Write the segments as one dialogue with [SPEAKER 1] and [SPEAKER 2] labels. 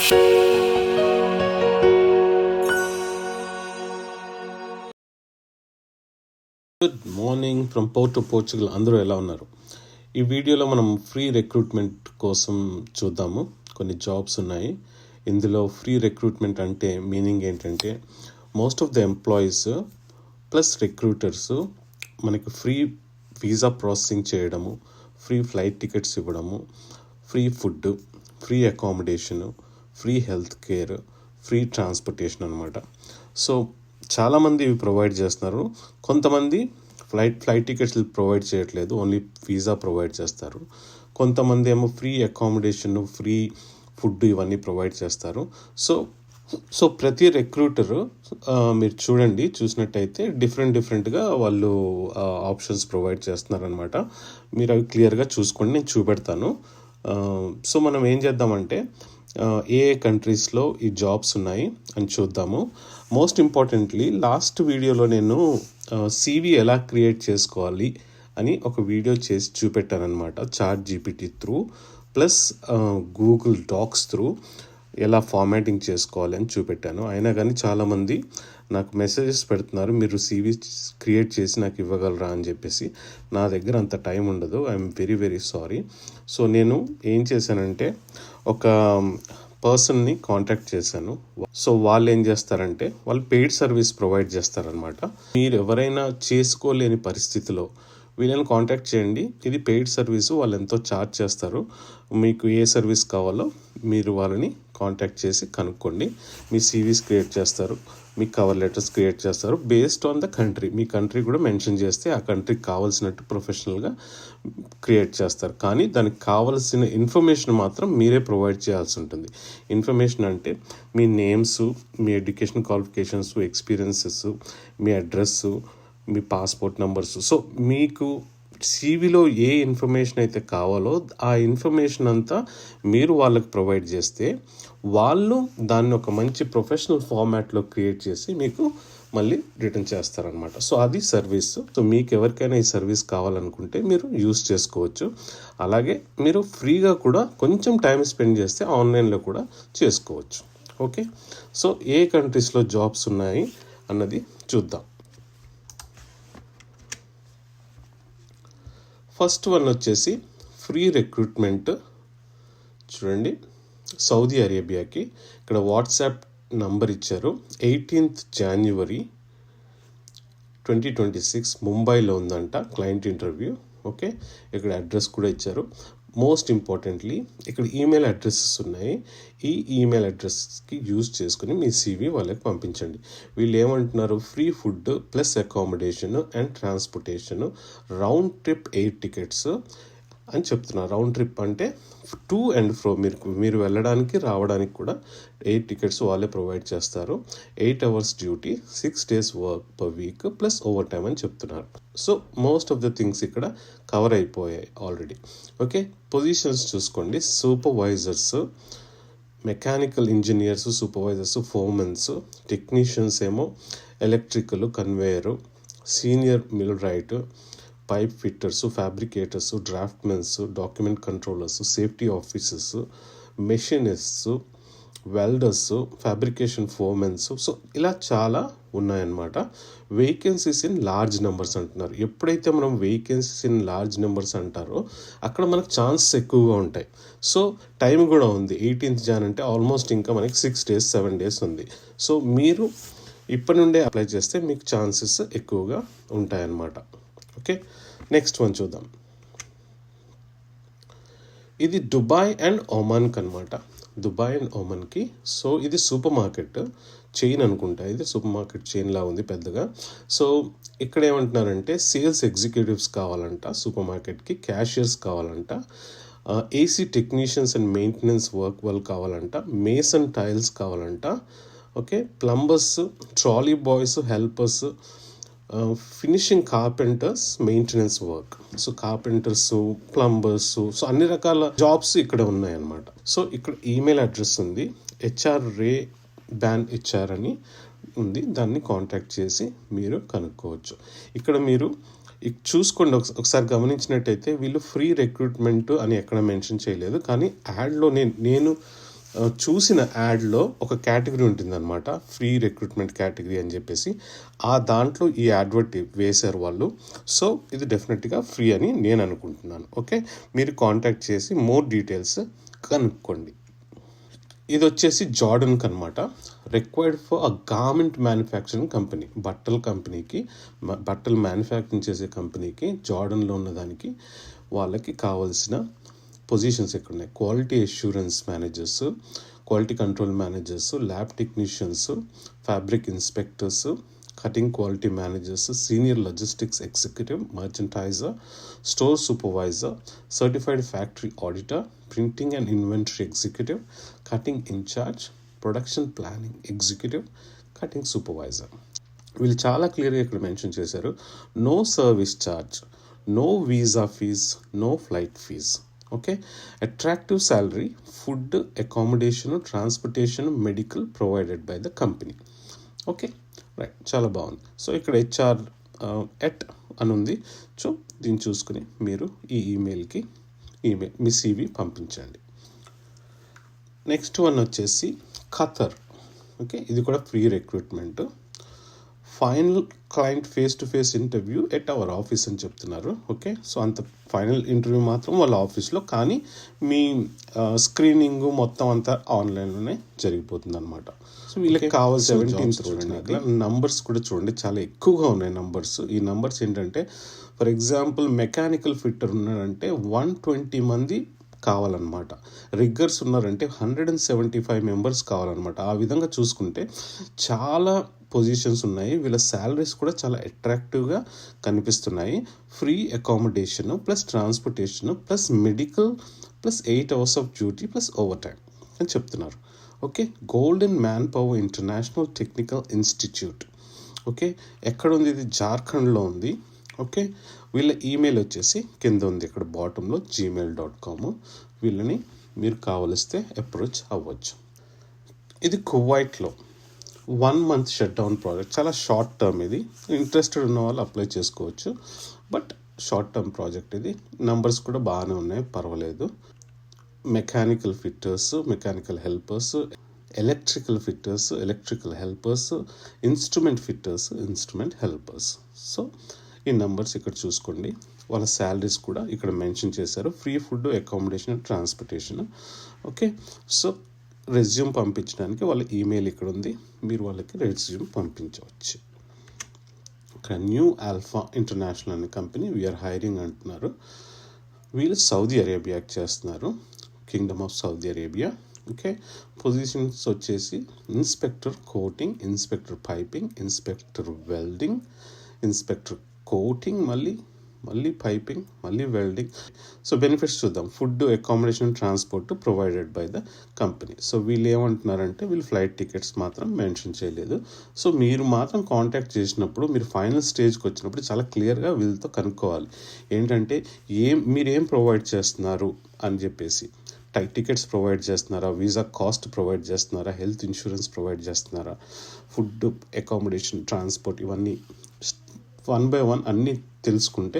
[SPEAKER 1] Good morning from Porto Portugal. అందరూ ఎలా ఉన్నారు? ఈ వీడియోలో మనం ఫ్రీ రిక్రూట్మెంట్ కోసం చూద్దాము. కొన్ని జాబ్స్ ఉన్నాయి ఇందులో. ఫ్రీ రిక్రూట్మెంట్ అంటే మీనింగ్ ఏంటంటే most of the employees plus recruiters మనకి ఫ్రీ వీసా ప్రాసెసింగ్ చేయడము, ఫ్రీ ఫ్లైట్ టికెట్స్ ఇవ్వడము, free food, free accommodation, free health care, free transportation అనమాట. సో చాలామంది ఇవి ప్రొవైడ్ చేస్తున్నారు. కొంతమంది ఫ్లైట్ టికెట్స్ ప్రొవైడ్ చేయట్లేదు, ఓన్లీ వీసా ప్రొవైడ్ చేస్తారు. కొంతమంది ఏమో ఫ్రీ అకామిడేషన్, ఫ్రీ ఫుడ్ ఇవన్నీ ప్రొవైడ్ చేస్తారు. సో ప్రతి రిక్రూటరు మీరు చూసినట్టయితే డిఫరెంట్గా వాళ్ళు ఆప్షన్స్ ప్రొవైడ్ చేస్తున్నారనమాట. మీరు అవి క్లియర్గా చూసుకోండి, నేను చూపెడతాను. సో మనం ఏం చేద్దామంటే ఏ కంట్రీస్లో ఈ జాబ్స్ ఉన్నాయి అని చూద్దాము. మోస్ట్ ఇంపార్టెంట్లీ లాస్ట్ వీడియోలో నేను CV ఎలా క్రియేట్ చేసుకోవాలి అని ఒక వీడియో చేసి చూపెట్టానమాట. ChatGPT through plus Google docs through ఎలా ఫార్మాటింగ్ చేసుకోవాలి అని చూపెట్టాను. అయినా కానీ చాలామంది నాకు మెసేజెస్ పెడుతున్నారు, మీరు CV క్రియేట్ చేసి నాకు ఇవ్వగలరా అని చెప్పేసి. నా దగ్గర అంత టైం ఉండదు. I'm very very sorry. So నేను ఏం చేశానంటే ఒక పర్సన్ని కాంటాక్ట్ చేశాను. సో వాళ్ళు ఏం చేస్తారంటే వాళ్ళు పెయిడ్ సర్వీస్ ప్రొవైడ్ చేస్తారనమాట. మీరు ఎవరైనా చేసుకోలేని పరిస్థితిలో వీళ్ళని కాంటాక్ట్ చేయండి. ఇది పెయిడ్ సర్వీసు, వాళ్ళు ఎంతో ఛార్జ్ చేస్తారు. మీకు ఏ సర్వీస్ కావాలో మీరు వాళ్ళని కాంటాక్ట్ చేసి కనుక్కోండి. మీ CVs క్రియేట్ చేస్తారు, మీ కవర్ లెటర్స్ క్రియేట్ చేస్తారు based on the country. Me country కూడా మెన్షన్ చేస్తే ఆ కంట్రీకి కావాల్సినట్టు ప్రొఫెషనల్గా క్రియేట్ చేస్తారు. కానీ దానికి కావాల్సిన ఇన్ఫర్మేషన్ మాత్రం మీరే ప్రొవైడ్ చేయాల్సి ఉంటుంది. ఇన్ఫర్మేషన్ అంటే మీ నేమ్స్, మీ ఎడ్యుకేషన్ క్వాలిఫికేషన్స్, ఎక్స్పీరియన్సెస్, మీ అడ్రస్సు, మీ పాస్పోర్ట్ నెంబర్స్. సో మీకు CVలో ఏ ఇన్ఫర్మేషన్ అయితే కావాలో ఆ ఇన్ఫర్మేషన్ అంతా మీరు వాళ్ళకి ప్రొవైడ్ చేస్తే వాళ్ళు దాన్ని ఒక మంచి ప్రొఫెషనల్ ఫార్మాట్లో క్రియేట్ చేసి మీకు మళ్ళీ రిటర్న్ చేస్తారనమాట. సో అది సర్వీస్. సో మీకు ఎవరికైనా ఈ సర్వీస్ కావాలనుకుంటే మీరు యూస్ చేసుకోవచ్చు. అలాగే మీరు ఫ్రీగా కూడా కొంచెం టైం స్పెండ్ చేస్తే ఆన్లైన్లో కూడా చేసుకోవచ్చు. ఓకే, సో ఏ కంట్రీస్లో జాబ్స్ ఉన్నాయి అన్నది చూద్దాం. ఫస్ట్ వన్ వచ్చేసి ఫ్రీ రిక్రూట్మెంట్. చూడండి, సౌదీ అరేబియాకి ఇక్కడ వాట్సాప్ నంబర్ ఇచ్చారు. 18th January 2026 ముంబైలో ఉందంట క్లయింట్ ఇంటర్వ్యూ. ఓకే, ఇక్కడ అడ్రస్ కూడా ఇచ్చారు. మోస్ట్ ఇంపార్టెంట్లీ ఇక్కడ ఈమెయిల్ అడ్రస్సెస్ ఉన్నాయి. ఈ ఈమెయిల్ అడ్రస్కి యూజ్ చేసుకుని మీ CV వాళ్ళకి పంపించండి. వీళ్ళు ఏమంటున్నారు, free food plus accommodation and transportation, round trip 8 tickets అని చెప్తున్నారు. రౌండ్ ట్రిప్ అంటే టు అండ్ ఫ్రో, మీరు వెళ్ళడానికి రావడానికి కూడా 8 tickets వాళ్ళే ప్రొవైడ్ చేస్తారు. 8 hours duty, 6 days work per week plus over time అని చెప్తున్నారు. So most of the things ఇక్కడ కవర్ అయిపోయాయి ఆల్రెడీ. ఓకే, పొజిషన్స్ చూసుకోండి. Supervisors, mechanical engineers, supervisors, foremens, technicians ఏమో electrical, conveyor, senior millwright, pipe fitters, fabricators, draftsmens, document controllers, safety officers, machinists, welders, fabrication foremens. So ఇలా చాలా ఉన్నాయన్నమాట. Vacancies in large numbers అంటున్నారు. ఎప్పుడైతే మనం vacancies in large numbers అంటారో అక్కడ మనకు ఛాన్సెస్ ఎక్కువగా ఉంటాయి. సో టైం కూడా ఉంది. 18th Jan అంటే ఆల్మోస్ట్ ఇంకా మనకి 6 days 7 days ఉంది. సో మీరు ఇప్పటి నుండే అప్లై చేస్తే మీకు ఛాన్సెస్ ఎక్కువగా ఉంటాయన్నమాట. ఓకే, నెక్స్ట్ వన్ చూద్దాం. ఇది దుబాయ్ అండ్ ఒమాన్కి అనమాట. దుబాయ్ అండ్ ఒమాన్కి. సో ఇది సూపర్ మార్కెట్ చైన్ అనుకుంటా. ఇది సూపర్ మార్కెట్ చైన్ లా ఉంది పెద్దగా. సో ఇక్కడ ఏమంటున్నారంటే సేల్స్ ఎగ్జిక్యూటివ్స్ కావాలంట సూపర్ మార్కెట్కి, క్యాషియర్స్ కావాలంట, AC technicians and maintenance work వాళ్ళు కావాలంట, మేసన్ టైల్స్ కావాలంట. Okay, plumbers, trolley boys, helpers, finishing carpenters, maintenance work. So carpenters, plumbers, so అన్ని రకాల జాబ్స్ ఇక్కడ ఉన్నాయన్నమాట. సో ఇక్కడ ఈమెయిల్ అడ్రస్ ఉంది, HR Ray Ban HR అని ఉంది. దాన్ని కాంటాక్ట్ చేసి మీరు కనుక్కోవచ్చు. ఇక్కడ మీరు చూసుకోండి, ఒకసారి గమనించినట్టయితే వీళ్ళు ఫ్రీ రిక్రూట్మెంట్ అని ఎక్కడ మెన్షన్ చేయలేదు. కానీ యాడ్లో నేను చూసిన యాడ్లో ఒక కేటగిరీ ఉంటుందన్నమాట, ఫ్రీ రిక్రూట్మెంట్ కేటగిరీ అని చెప్పేసి. ఆ దాంట్లో ఈ అడ్వర్ట్ వేశారు వాళ్ళు. సో ఇది డెఫినెట్గా ఫ్రీ అని నేను అనుకుంటున్నాను. ఓకే, మీరు కాంటాక్ట్ చేసి మోర్ డీటెయిల్స్ కనుక్కోండి. ఇది వచ్చేసి జార్డన్కి అనమాట. Required for a garment manufacturing company. బట్టల కంపెనీకి, బట్టలు మ్యానుఫ్యాక్చరింగ్ చేసే కంపెనీకి, జార్డన్లో ఉన్నదానికి వాళ్ళకి కావాల్సిన పొజిషన్స్ ఎక్కడ ఉన్నాయి. Quality assurance managers, quality control managers, lab technicians, fabric inspectors, cutting quality managers, senior logistics executive, merchandiser, store supervisor, certified factory auditor, printing and inventory executive, cutting incharge, production planning executive, cutting supervisor. వీళ్ళు చాలా క్లియర్గా ఇక్కడ mention చేశారు. No service charge, no visa fees, no flight fees. Okay, attractive salary, food, accommodation, transportation, medical provided by the company. Okay right, చాలా బాగుంది. So ఇక్కడ HR at అని ఉంది. సో దీన్ని చూసుకుని మీరు ఈ ఈమెయిల్కి మీ సివి పంపించండి. నెక్స్ట్ వన్ వచ్చేసి ఖతర్. ఓకే, ఇది కూడా free recruitment. Final client face to face interview at our office అని చెప్తున్నారు. ఓకే, సో అంత ఫైనల్ ఇంటర్వ్యూ మాత్రం వాళ్ళ ఆఫీస్లో, కానీ మీ స్క్రీనింగ్ మొత్తం అంతా ఆన్లైన్లోనే జరిగిపోతుంది అనమాట. సో వీళ్ళకి కావాల్సిన 17th చూడండి, నంబర్స్ కూడా చూడండి, చాలా ఎక్కువగా ఉన్నాయి నంబర్స్. ఈ నంబర్స్ ఏంటంటే, ఫర్ ఎగ్జాంపుల్ మెకానికల్ ఫిట్టర్ ఉన్నాడంటే 120 మంది కావాలన్నమాట. రిగ్గర్స్ ఉన్నారంటే 175 మెంబర్స్ కావాలన్నమాట. ఆ విధంగా చూసుకుంటే చాలా పొజిషన్స్ ఉన్నాయి. వీళ్ళ శాలరీస్ కూడా చాలా అట్రాక్టివ్గా కనిపిస్తున్నాయి. Free accommodation plus transportation plus medical plus 8 hours of duty plus over time అని చెప్తున్నారు. Okay, golden man power international technical institute. Okay, ఎక్కడ ఉంది ఇది? జార్ఖండ్లో ఉంది. ఓకే, వీళ్ళ ఈమెయిల్ వచ్చేసి కింద ఉంది, ఇక్కడ బాటంలో gmail.com. వీళ్ళని మీరు కావలిస్తే అప్రోచ్ అవ్వచ్చు. ఇది కువైట్లో 1 month షట్ డౌన్ ప్రాజెక్ట్. చాలా షార్ట్ టర్మ్ ఇది. ఇంట్రెస్టెడ్ ఉన్న వాళ్ళు అప్లై చేసుకోవచ్చు, బట్ షార్ట్ టర్మ్ ప్రాజెక్ట్ ఇది. నంబర్స్ కూడా బాగానే ఉన్నాయి, పర్వాలేదు. Mechanical fitters, mechanical helpers, electrical fitters, electrical helpers, instrument fitters, instrument helpers. So ఈ నంబర్స్ ఇక్కడ చూసుకోండి. వాళ్ళ శాలరీస్ కూడా ఇక్కడ మెన్షన్ చేశారు. Free food, accommodation, transportation. Okay, so resume పంపించడానికి వాళ్ళ ఈమెయిల్ ఇక్కడ ఉంది. మీరు వాళ్ళకి రెజ్యూమ్ పంపించవచ్చు. ఇక్కడ న్యూ ఆల్ఫా ఇంటర్నేషనల్ అనే కంపెనీ వీఆర్ హైరింగ్ అంటున్నారు. వీళ్ళు సౌదీ అరేబియాకి చేస్తున్నారు, kingdom of Saudi Arabia. Okay, positions వచ్చేసి inspector coating, inspector piping, inspector welding, inspector coating, మళ్ళీ పైపింగ్, మళ్ళీ వెల్డింగ్. సో బెనిఫిట్స్ చూద్దాం. Food, accommodation, transport provided by the company. So వీళ్ళు ఏమంటున్నారంటే, వీళ్ళు ఫ్లైట్ టికెట్స్ మాత్రం మెన్షన్ చేయలేదు. సో మీరు మాత్రం కాంటాక్ట్ చేసినప్పుడు, మీరు ఫైనల్ స్టేజ్కి వచ్చినప్పుడు చాలా క్లియర్గా వీళ్ళతో కనుక్కోవాలి. ఏంటంటే మీరేం ప్రొవైడ్ చేస్తున్నారు అని చెప్పేసి. టికెట్స్ ప్రొవైడ్ చేస్తున్నారా, వీసా కాస్ట్ ప్రొవైడ్ చేస్తున్నారా, హెల్త్ ఇన్సూరెన్స్ ప్రొవైడ్ చేస్తున్నారా, ఫుడ్, అకామిడేషన్, ట్రాన్స్పోర్ట్, ఇవన్నీ 1 by 1 అన్నీ తెలుసుకుంటే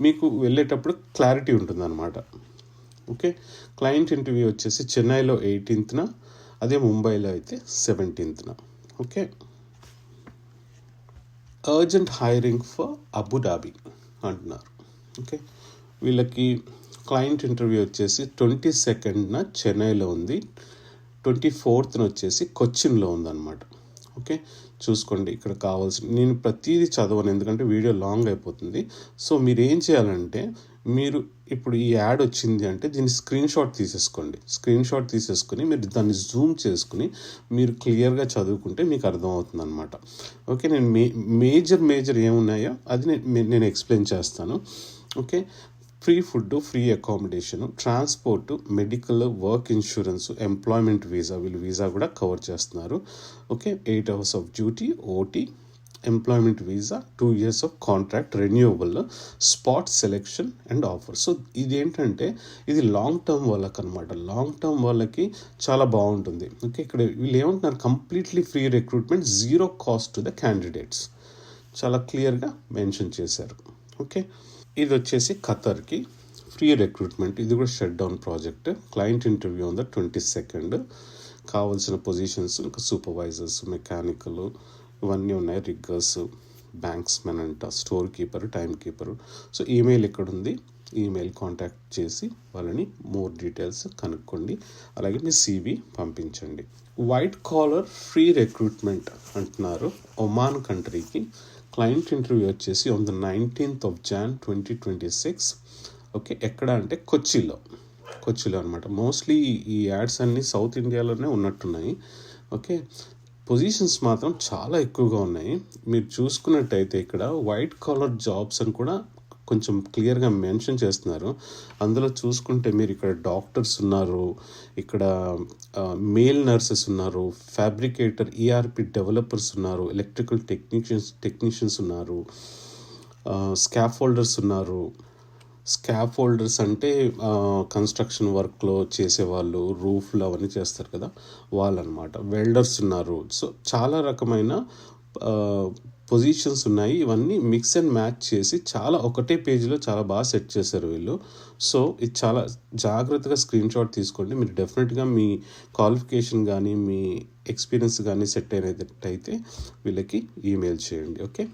[SPEAKER 1] మీకు వెళ్ళేటప్పుడు క్లారిటీ ఉంటుందన్నమాట. ఓకే, క్లయింట్ ఇంటర్వ్యూ వచ్చేసి చెన్నైలో 18th, అదే ముంబైలో అయితే 17th. Okay, urgent hiring for Abu Dhabi అంటున్నారు. ఓకే, వీళ్ళకి క్లయింట్ ఇంటర్వ్యూ వచ్చేసి 22nd చెన్నైలో ఉంది, 24th వచ్చేసి కొచ్చిన్లో ఉందన్నమాట. ఓకే, చూసుకోండి. ఇక్కడ కావాల్సిన, నేను ప్రతిదీ చదవను ఎందుకంటే వీడియో లాంగ్ అయిపోతుంది. సో మీరు ఏం చేయాలంటే, మీరు ఇప్పుడు ఈ యాడ్ వచ్చింది అంటే దీన్ని స్క్రీన్ షాట్ తీసేసుకుని మీరు దాన్ని జూమ్ చేసుకుని మీరు క్లియర్గా చదువుకుంటే మీకు అర్థమవుతుంది అనమాట. ఓకే, నేను మేజర్ ఏమున్నాయో అది నేను ఎక్స్ప్లెయిన్ చేస్తాను. Okay, free food, free accommodation, transport, medical, work insurance, employment visa, వీళ్ళు వీసా కూడా కవర్ చేస్తున్నారు. Okay, 8 hours of duty, OT, employment visa, 2 years of contract, renewable, spot selection and offer. So ఇదేంటంటే ఇది long term వాళ్ళకి అనమాట. Long term వాళ్ళకి చాలా బాగుంటుంది. ఓకే, ఇక్కడ వీళ్ళు ఏమంటున్నారు, completely free recruitment, 0 cost to the candidates, చాలా క్లియర్గా మెన్షన్ చేశారు. ఓకే, ఇది వచ్చేసి ఖతర్కి ఫ్రీ రిక్రూట్మెంట్, ఇది కూడా shut down project. Client interview on the 22nd. కావాల్సిన పొజిషన్స్ ఇంకా సూపర్వైజర్స్, మెకానికల్ ఇవన్నీ ఉన్నాయి. రిగ్గర్స్, బ్యాంక్స్ మెన్ అంట, store keeper, time keeper. So email ఇక్కడ ఉంది, ఈమెయిల్ కాంటాక్ట్ చేసి వాళ్ళని మోర్ డీటెయిల్స్ కనుక్కోండి. అలాగే మీ CV పంపించండి. వైట్ కాలర్ ఫ్రీ రిక్రూట్మెంట్ అంటున్నారు ఒమాన్ కంట్రీకి. క్లయింట్ ఇంటర్వ్యూ వచ్చేసి on the 19th of Jan 2026. Okay, ఎక్కడ అంటే కొచ్చిలో అనమాట. మోస్ట్లీ ఈ యాడ్స్ అన్నీ సౌత్ ఇండియాలోనే ఉన్నట్టున్నాయి. ఓకే, పొజిషన్స్ మాత్రం చాలా ఎక్కువగా ఉన్నాయి. మీరు చూసుకున్నట్టయితే ఇక్కడ వైట్ కాలర్ జాబ్స్ అని కూడా కొంచెం క్లియర్గా మెన్షన్ చేస్తున్నారు. అందులో చూసుకుంటే మీరు ఇక్కడ డాక్టర్స్ ఉన్నారు, ఇక్కడ మేల్ నర్సెస్ ఉన్నారు, ఫ్యాబ్రికేటర్, ERP డెవలపర్స్ ఉన్నారు, ఎలక్ట్రికల్ టెక్నీషియన్స్ ఉన్నారు, స్కాఫోల్డర్స్ ఉన్నారు. స్కాఫోల్డర్స్ అంటే కన్స్ట్రక్షన్ వర్క్లో చేసేవాళ్ళు, రూఫ్లు అవన్నీ చేస్తారు కదా వాళ్ళనమాట. వెల్డర్స్ ఉన్నారు. సో చాలా రకమైన పొజిషన్స్ ఉన్నాయి. ఇవన్నీ మిక్స్ అండ్ మ్యాచ్ చేసి చాలా ఒకటే పేజీలో చాలా బాగా సెట్ చేశారు వీళ్ళు. సో ఇది చాలా జాగ్రత్తగా స్క్రీన్ షాట్ తీసుకోండి. మీరు డెఫినెట్గా మీ క్వాలిఫికేషన్ కానీ మీ ఎక్స్పీరియన్స్ కానీ సెట్ అయినట్టయితే వీళ్ళకి ఈమెయిల్ చేయండి. ఓకే,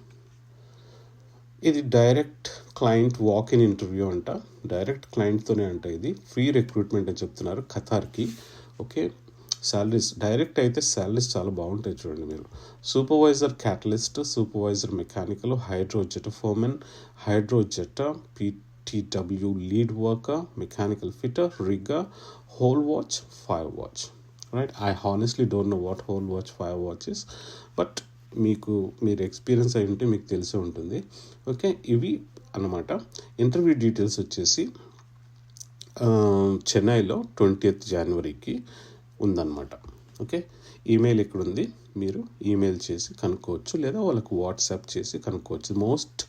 [SPEAKER 1] ఇది డైరెక్ట్ క్లయింట్ వాక్-ఇన్ ఇంటర్వ్యూ అంట. డైరెక్ట్ క్లయింట్తోనే అంట. ఇది ఫ్రీ రిక్రూట్మెంట్ అని చెప్తున్నారు ఖతార్కి. ఓకే, శాలరీస్ డైరెక్ట్ అయితే శాలరీస్ చాలా బాగుంటాయి చూడండి మీరు. Supervisor catalyst, supervisor mechanical, hydrojet foreman, hydrojet PTW lead worker, mechanical fitter, rigger, hole watch, fire watch. Right, I honestly don't know what hole watch, fire watch is, but మీరు experience అయి ఉంటే మీకు తెలిసి ఉంటుంది. ఓకే, ఇవి అన్నమాట. Interview details వచ్చేసి చెన్నైలో 20th January ఉందన్నమాట. ఓకే, ఈమెయిల్ ఇక్కడ ఉంది, మీరు ఈమెయిల్ చేసి కనుక్కోవచ్చు, లేదా వాళ్ళకు వాట్సాప్ చేసి కనుక్కోవచ్చు. మోస్ట్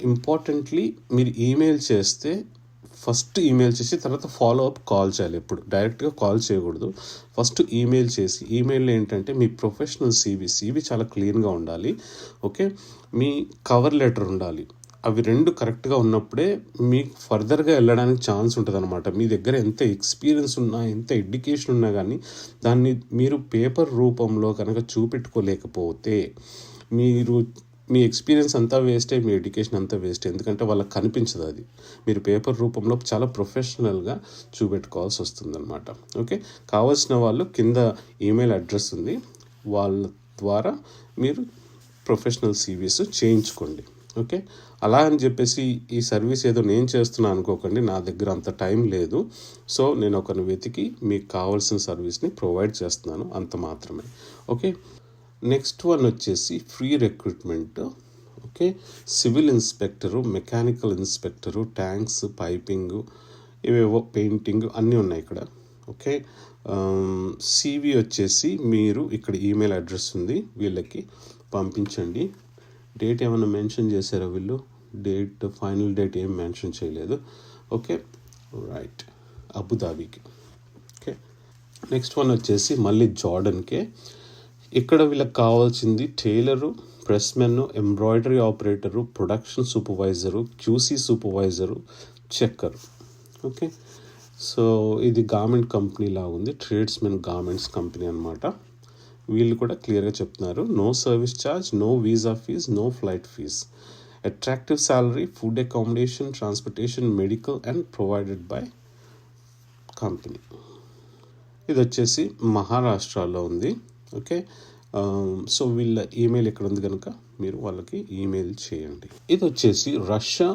[SPEAKER 1] ఇంపార్టెంట్లీ మీరు ఈమెయిల్ చేస్తే ఫస్ట్ ఈమెయిల్ చేసి తర్వాత ఫాలో అప్ కాల్ చేయాలి. ఎప్పుడు డైరెక్ట్గా కాల్ చేయకూడదు. ఫస్ట్ ఈమెయిల్ చేసి, ఈమెయిల్ ఏంటంటే మీ ప్రొఫెషనల్ CV చాలా క్లీన్గా ఉండాలి. ఓకే, మీ కవర్ లెటర్ ఉండాలి. అవి రెండు కరెక్ట్గా ఉన్నప్పుడే మీకు ఫర్దర్గా వెళ్ళడానికి ఛాన్స్ ఉంటుంది అనమాట. మీ దగ్గర ఎంత ఎక్స్పీరియన్స్ ఉన్నా, ఎంత ఎడ్యుకేషన్ ఉన్నా కానీ దాన్ని మీరు పేపర్ రూపంలో కనుక చూపెట్టుకోలేకపోతే మీ ఎక్స్పీరియన్స్ అంతా వేస్టే, మీ ఎడ్యుకేషన్ అంతా వేస్టే. ఎందుకంటే వాళ్ళకి కనిపించదు అది. మీరు పేపర్ రూపంలో చాలా ప్రొఫెషనల్గా చూపెట్టుకోవాల్సి వస్తుంది అనమాట. ఓకే, కావాల్సిన వాళ్ళు కింద ఈమెయిల్ అడ్రస్ ఉంది, వాళ్ళ ద్వారా మీరు ప్రొఫెషనల్ CVs చేయించుకోండి. ఓకే, అలా అని చెప్పేసి ఈ సర్వీస్ ఏదో నేను చేస్తున్నా అనుకోకండి. నా దగ్గర అంత టైం లేదు. సో నేను ఒకరిని వెతికి మీకు కావాల్సిన సర్వీస్ని ప్రొవైడ్ చేస్తున్నాను, అంత మాత్రమే. ఓకే, నెక్స్ట్ వన్ వచ్చేసి free recruitment. Okay, civil inspector, mechanical inspector, tanks, piping, ఇవేవో పెయింటింగ్ అన్నీ ఉన్నాయి ఇక్కడ. ఓకే, CV వచ్చేసి మీరు ఇక్కడ ఈమెయిల్ అడ్రస్ ఉంది, వీళ్ళకి పంపించండి. డేట్ ఏమైనా మెన్షన్ చేశారా వీళ్ళు? ఫైనల్ డేట్ ఏం మెన్షన్ చేయలేదు. ఓకే, రైట్, అబుదాబీకి. ఓకే, నెక్స్ట్ వన్ వచ్చేసి మళ్ళీ జార్డన్కే. ఇక్కడ వీళ్ళకి కావాల్సింది tailor, pressmen, embroidery operator, production supervisor, QC supervisor, checker. Okay, so ఇది గార్మెంట్ కంపెనీ లాగా ఉంది, ట్రేడ్స్మెన్ గార్మెంట్స్ కంపెనీ అనమాట. వీళ్ళు కూడా క్లియర్గా చెప్తున్నారు, no service charge, no visa fees, no flight fees, attractive salary, food accommodation, transportation, medical and provided by company. ఇది వచ్చేసి మహారాష్ట్రలో ఉంది. ఓకే, సో వీళ్ళ ఈమెయిల్ ఎక్కడ ఉంది కనుక మీరు వాళ్ళకి ఈమెయిల్ చేయండి. ఇది వచ్చేసి రష్యా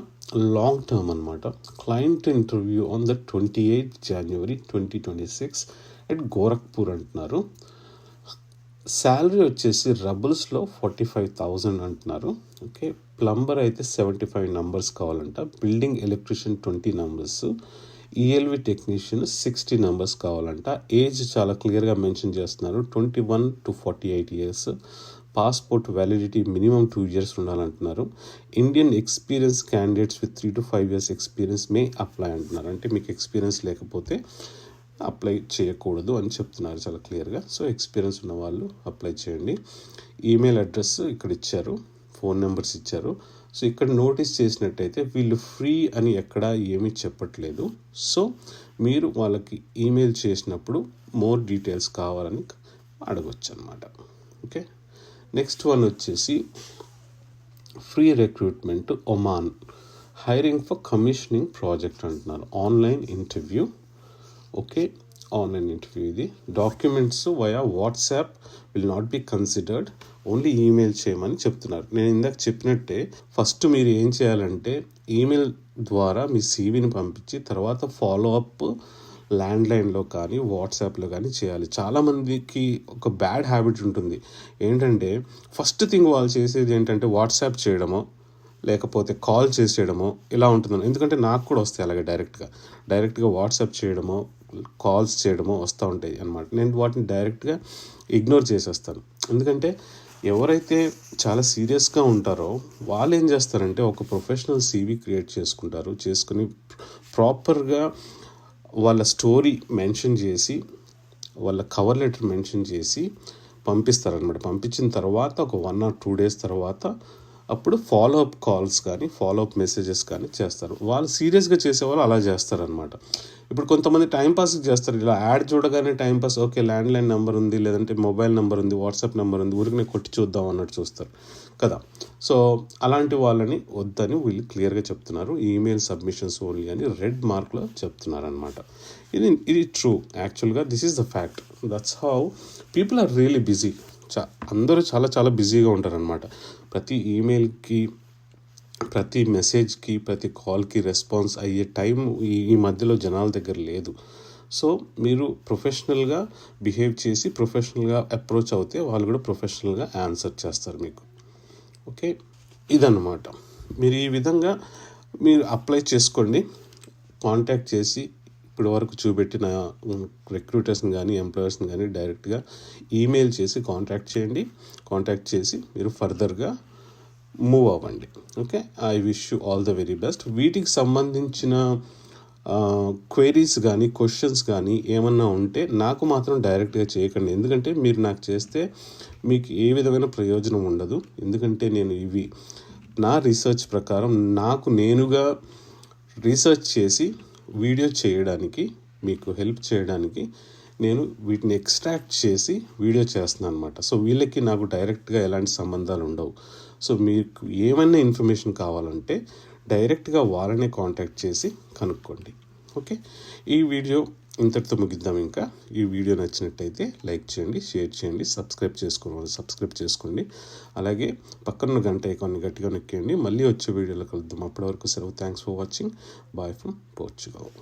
[SPEAKER 1] లాంగ్ టర్మ్ అనమాట. Client interview on the 28th January 2026 at Gorakhpur అంటున్నారు. శాలరీ వచ్చేసి రబుల్స్లో 45,000 అంటున్నారు. ఓకే, ప్లంబర్ అయితే 75 numbers కావాలంట, building electrician 20 numbers, ELV technician 60 numbers కావాలంట. ఏజ్ చాలా క్లియర్గా మెన్షన్ చేస్తున్నారు, 21 to 48 years. Passport validity minimum 2 years ఉండాలంటున్నారు. Indian experience candidates with 3 to 5 years experience may apply అంటున్నారు. అంటే మీకు ఎక్స్పీరియన్స్ లేకపోతే అప్లై చేయకూడదు అని చెప్తున్నారు చాలా క్లియర్గా. సో ఎక్స్పీరియన్స్ ఉన్న వాళ్ళు అప్లై చేయండి. ఈమెయిల్ అడ్రస్ ఇక్కడ ఇచ్చారు, ఫోన్ నెంబర్స్ ఇచ్చారు. సో ఇక్కడ నోటీస్ చేసినట్టయితే వీళ్ళు ఫ్రీ అని ఎక్కడా ఏమీ చెప్పట్లేదు. సో మీరు వాళ్ళకి ఈమెయిల్ చేసినప్పుడు మోర్ డీటెయిల్స్ కావాలని అడగొచ్చు అనమాట. ఓకే, నెక్స్ట్ వన్ వచ్చేసి free recruitment Oman, hiring for commissioning project అంటున్నారు. Online interview. Okay, online interview ఇది. Documents via WhatsApp will not be considered, only email చేయమని చెప్తున్నారు. నేను ఇందాక చెప్పినట్టే ఫస్ట్ మీరు ఏం చేయాలంటే ఈమెయిల్ ద్వారా మీ సీవీని పంపించి తర్వాత ఫాలో అప్ ల్యాండ్లైన్లో కానీ వాట్సాప్లో కానీ చేయాలి. చాలామందికి ఒక బ్యాడ్ హ్యాబిట్ ఉంటుంది. ఏంటంటే ఫస్ట్ థింగ్ వాళ్ళు చేసేది ఏంటంటే వాట్సాప్ చేయడమో లేకపోతే కాల్ చేసేయడమో ఇలా ఉంటుందని. ఎందుకంటే నాకు కూడా వస్తాయి అలాగే డైరెక్ట్గా వాట్సాప్ చేయడమో కాల్స్ చేయడమో వస్తూ ఉంటాయి అన్నమాట. నేను వాటిని డైరెక్ట్గా ఇగ్నోర్ చేసేస్తాను. ఎందుకంటే ఎవరైతే చాలా సీరియస్గా ఉంటారో వాళ్ళు ఏం చేస్తారంటే ఒక ప్రొఫెషనల్ సీవీ క్రియేట్ చేసుకుని ప్రాపర్గా వాళ్ళ స్టోరీ మెన్షన్ చేసి వాళ్ళ కవర్ లెటర్ మెన్షన్ చేసి పంపిస్తారనమాట. పంపించిన తర్వాత ఒక 1 or 2 days తర్వాత అప్పుడు ఫాలో అప్ కాల్స్ కానీ ఫాలో అప్ మెసేజెస్ కానీ చేస్తారు. వాళ్ళు సీరియస్గా చేసేవాళ్ళు అలా చేస్తారనమాట. ఇప్పుడు కొంతమంది టైంపాస్కి చేస్తారు. ఇలా యాడ్ చూడగానే టైంపాస్, ఓకే ల్యాండ్లైన్ నెంబర్ ఉంది, లేదంటే మొబైల్ నెంబర్ ఉంది, వాట్సాప్ నెంబర్ ఉంది, ఊరికి కొట్టి చూద్దాం అన్నట్టు చూస్తారు కదా. సో అలాంటి వాళ్ళని వద్దని వీళ్ళు క్లియర్గా చెప్తున్నారు. ఈమెయిల్ సబ్మిషన్స్ ఓన్లీ అని రెడ్ మార్క్లో చెప్తున్నారు అనమాట. ఇది ట్రూ. యాక్చువల్గా this is the fact. That's how people are really busy. అందరూ చాలా బిజీగా ఉంటారనమాట. ప్రతి ఈమెయిల్కి, ప్రతి మెసేజ్కి, ప్రతి కాల్కి రెస్పాన్స్ అయ్యే టైం ఈ మధ్యలో జనాల దగ్గర లేదు. సో మీరు ప్రొఫెషనల్గా బిహేవ్ చేసి ప్రొఫెషనల్గా అప్రోచ్ అవుతే వాళ్ళు కూడా ప్రొఫెషనల్గా ఆన్సర్ చేస్తారు మీకు. ఓకే, ఇదన్నమాట. మీరు ఈ విధంగా మీరు అప్లై చేసుకోండి. కాంటాక్ట్ చేసి ఇప్పటి వరకు చూపెట్టిన రిక్రూటర్స్ని కానీ ఎంప్లాయర్స్ని కానీ డైరెక్ట్గా ఈమెయిల్ చేసి కాంటాక్ట్ చేసి మీరు ఫర్దర్గా మూవ్ అవ్వండి. Okay, I wish you all the very best. వీటికి సంబంధించిన క్వైరీస్ కానీ క్వశ్చన్స్ కానీ ఏమన్నా ఉంటే నాకు మాత్రం డైరెక్ట్గా చేయకండి. ఎందుకంటే మీరు నాకు చేస్తే మీకు ఏ విధమైన ప్రయోజనం ఉండదు. ఎందుకంటే నేను ఇవి నా రీసెర్చ్ ప్రకారం నాకు నేనుగా రీసెర్చ్ చేసి వీడియో చేయడానికి, మీకు హెల్ప్ చేయడానికి నేను వీటిని ఎక్స్ట్రాక్ట్ చేసి వీడియో చేస్తున్నాను అనమాట. సో వీళ్ళకి నాకు డైరెక్ట్గా ఎలాంటి సంబంధాలు ఉండవు. సో మీకు ఏమైనా ఇన్ఫర్మేషన్ కావాలంటే డైరెక్ట్గా వాళ్ళనే కాంటాక్ట్ చేసి కనుక్కోండి. ఓకే, ఈ వీడియో ఇంతటితో ముగిద్దాం. ఇంకా ఈ వీడియో నచ్చినట్టయితే లైక్ చేయండి, షేర్ చేయండి, సబ్స్క్రైబ్ చేసుకోండి. అలాగే పక్కన గంట ఐకాన్ని గట్టిగా నొక్కేయండి. మళ్ళీ వచ్చే వీడియోలో కలుద్దాం. అప్పటి వరకు సెలవు. Thanks for watching. Bye from Portugal.